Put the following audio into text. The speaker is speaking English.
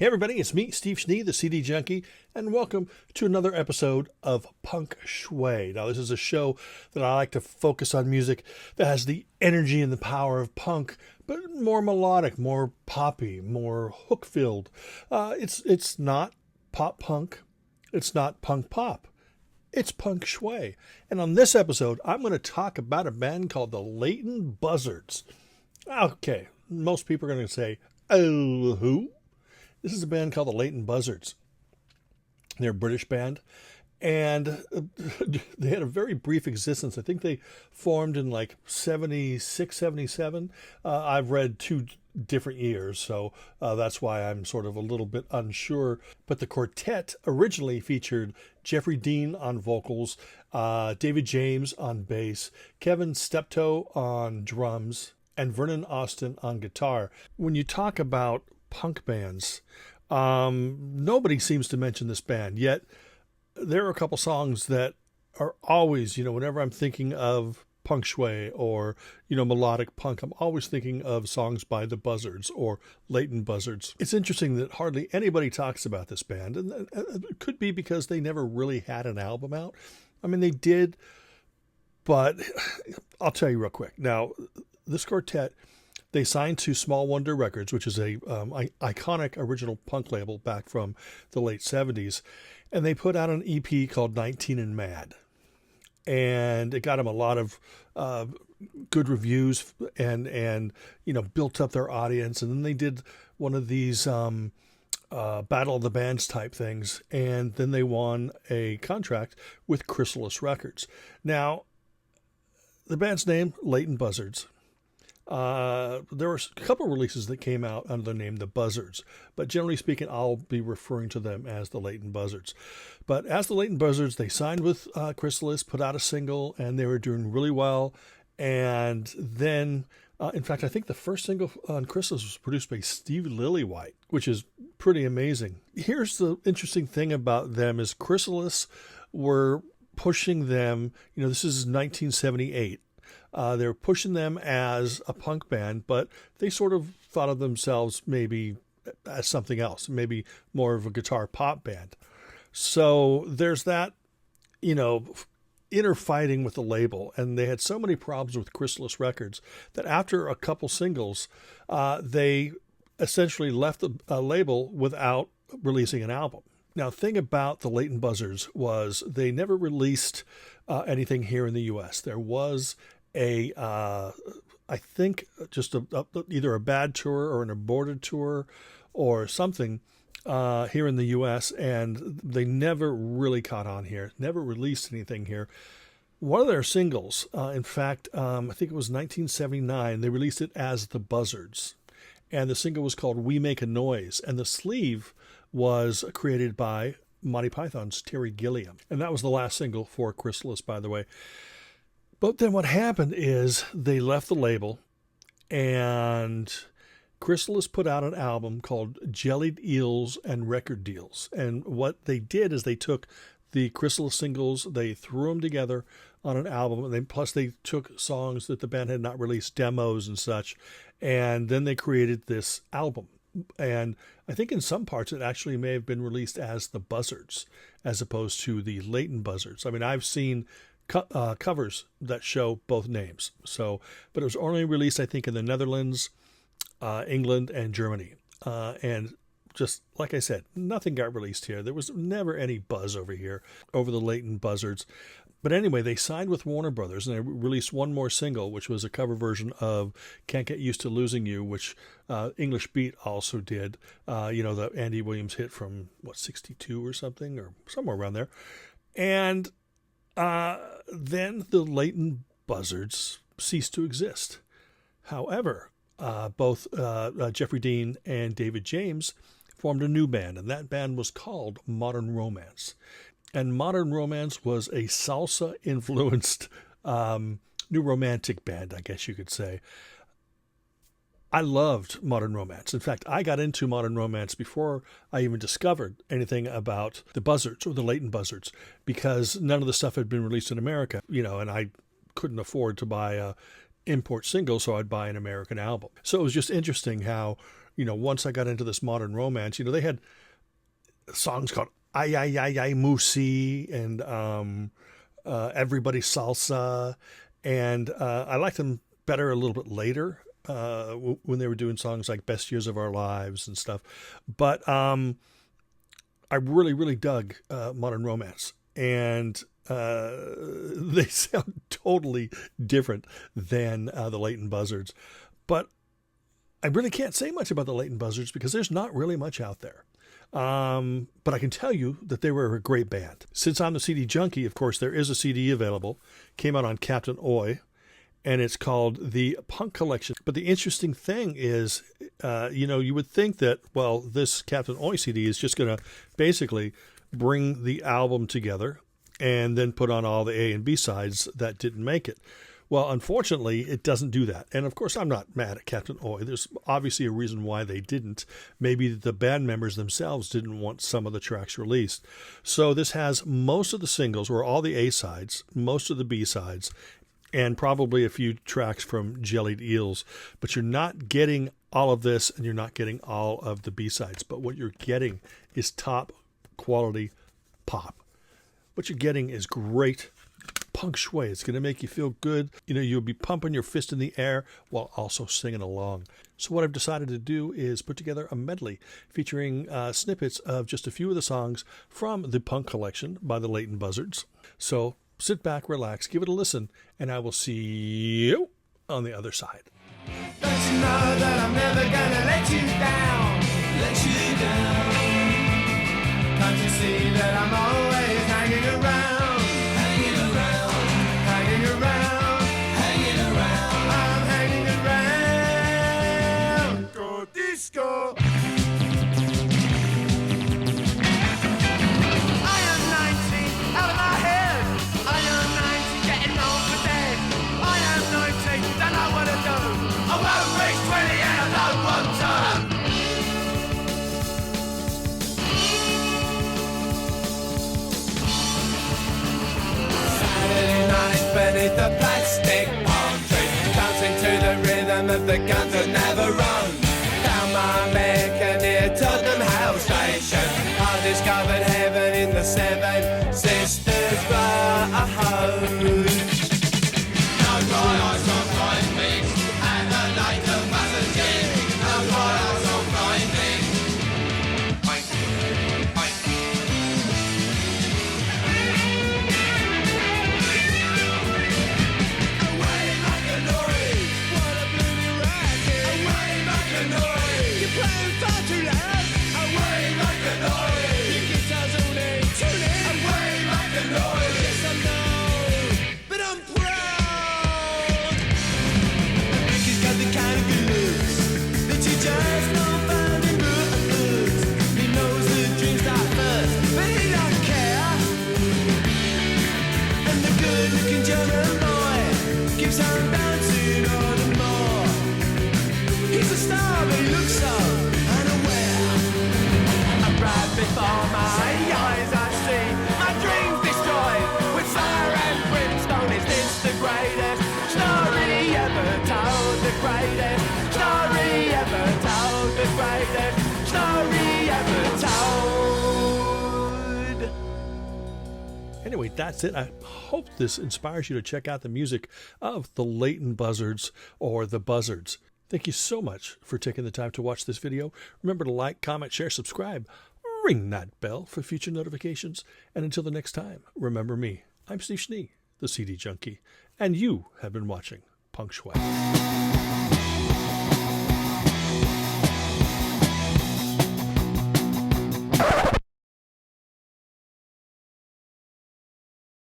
Hey everybody, it's me, Steve Schnee, the CD Junkie, and welcome to another episode of Punk Shui. Now, this is a show that I like to focus on music that has the energy and the power of punk, but more melodic, more poppy, more hook-filled. It's not pop punk, it's not punk pop, it's Punk Shui. And on this episode, I'm going to talk about a band called the LEYTON BUZZARDS. Okay, most people are going to say, oh, who? This is a band called the LEYTON BUZZARDS. They're a British band, and they had a very brief existence. I think they formed in like 76, 77. I've read two different years, so that's why I'm sort of a little bit unsure. But the quartet originally featured Jeffrey Dean on vocals, David James on bass, Kevin Steptoe on drums, and Vernon Austin on guitar. When you talk about punk bands, nobody seems to mention this band, yet there are a couple songs that are always, whenever I'm thinking of Punk Shui or, melodic punk, I'm always thinking of songs by the Buzzards or LEYTON BUZZARDS. It's interesting that hardly anybody talks about this band, and it could be because they never really had an album out. I mean, they did, but I'll tell you real quick. Now, this quartet, they signed to Small Wonder Records, which is a iconic original punk label back from the late 70s. And they put out an EP called 19 and Mad. And it got them a lot of good reviews and built up their audience. And then they did one of these Battle of the Bands type things. And then they won a contract with Chrysalis Records. Now, the band's name, LEYTON BUZZARDS. There were a couple of releases that came out under the name The Buzzards, but generally speaking, I'll be referring to them as the LEYTON BUZZARDS. But as the LEYTON BUZZARDS, they signed with Chrysalis, put out a single, and they were doing really well. And then, in fact, I think the first single on Chrysalis was produced by Steve Lillywhite, which is pretty amazing. Here's the interesting thing about them is Chrysalis were pushing them, this is 1978. They're pushing them as a punk band, but they sort of thought of themselves maybe as something else, maybe more of a guitar pop band. So there's that, inner fighting with the label. And they had so many problems with Chrysalis Records that after a couple singles, they essentially left the label without releasing an album. Now, the thing about the LEYTON BUZZARDS was they never released anything here in the U.S. There was I think just either a bad tour or an aborted tour or something here in the U.S., and they never really caught on here, never released anything here. One of their singles, in fact, I think it was 1979, they released it as the Buzzards, and the single was called We Make a Noise, and the sleeve was created by Monty Python's Terry Gilliam, and that was the last single for Chrysalis, by the way. But then what happened is they left the label, and Chrysalis put out an album called Jellied Eels and Record Deals. And what they did is they took the Chrysalis singles, they threw them together on an album, and then plus they took songs that the band had not released, demos and such, and then they created this album. And I think in some parts it actually may have been released as the Buzzards as opposed to the LEYTON BUZZARDS. I mean, I've seen covers that show both names. But it was only released, I think, in the Netherlands, England, and Germany. And just like I said, nothing got released here. There was never any buzz over here over the LEYTON BUZZARDS. But anyway, they signed with Warner Brothers, and they released one more single, which was a cover version of Can't Get Used to Losing You, which English Beat also did. The Andy Williams hit from, 62 or something, or somewhere around there. And then the LEYTON BUZZARDS ceased to exist. However, both Jeffrey Dean and David James formed a new band, and that band was called Modern Romance. And Modern Romance was a salsa-influenced New Romantic band, I guess you could say. I loved Modern Romance. In fact, I got into Modern Romance before I even discovered anything about the Buzzards or the LEYTON BUZZARDS, because none of the stuff had been released in America, and I couldn't afford to buy a import single, so I'd buy an American album. So it was just interesting how, once I got into this modern romance, they had songs called Ay Ay Ay Ay Musi and Everybody Salsa. And I liked them better a little bit later when they were doing songs like Best Years of Our Lives and stuff. But I really, really dug modern romance. And they sound totally different than the Leyton Buzzards. But I really can't say much about the Leyton Buzzards because there's not really much out there. But I can tell you that they were a great band. Since I'm the CD junkie, of course, there is a CD available. Came out on Captain Oi, and it's called the Punk Collection. But the interesting thing is, you would think that, well, this Captain Oi CD is just going to basically bring the album together and then put on all the A and B sides that didn't make it. Well, unfortunately, it doesn't do that. And of course, I'm not mad at Captain Oi. There's obviously a reason why they didn't. Maybe the band members themselves didn't want some of the tracks released. So this has most of the singles, or all the A sides, most of the B sides, and probably a few tracks from Jellied Eels. But you're not getting all of this, and you're not getting all of the B sides. But what you're getting is top quality pop. What you're getting is great punk shui. It's going to make you feel good. You'll be pumping your fist in the air while also singing along. So what I've decided to do is put together a medley featuring snippets of just a few of the songs from the Punk Collection by the Leyton Buzzards. So sit back, relax, give it a listen, and I will see you on the other side. Don't you know that I'm never gonna let you down? Let you down. Can't you see that I'm always hanging around? Disco. I am 19, out of my head. I am 19, getting on for dead. I am 19, don't know what to do. I won't reach 20 and I don't want to. Saturday night beneath the plastic palm tree, dancing to the rhythm of the guns that never run. My American near Tottenham House Station, I discovered heaven in the Seven Sisters Road. No trials of flying pigs and the Leyton Buzzards gig. No trials of flying pigs. Away like a lorry, what a bloody racket. Away like a lorry. Playing far too loud. Away like a lorry. Your guitar's only tuning. Away like a lorry. Yes, I know, but I'm proud. He's got the kind of good looks that you just don't find in books. He knows the dreams start first, but he don't care. And the good-looking German boy keeps on bouncing on the more. He's a star, but he looks so unaware. I'm right before my eyes, I see my dreams destroyed with fire and brimstone. Is this the greatest story ever told? The greatest story ever told. The greatest story ever told. Anyway, that's it. I hope this inspires you to check out the music of the Leyton Buzzards or the Buzzards. Thank you so much for taking the time to watch this video. Remember to like, comment, share, subscribe. Ring that bell for future notifications. And until the next time, remember me. I'm Schnee, the CD Junkie. And you have been watching Punk Shui.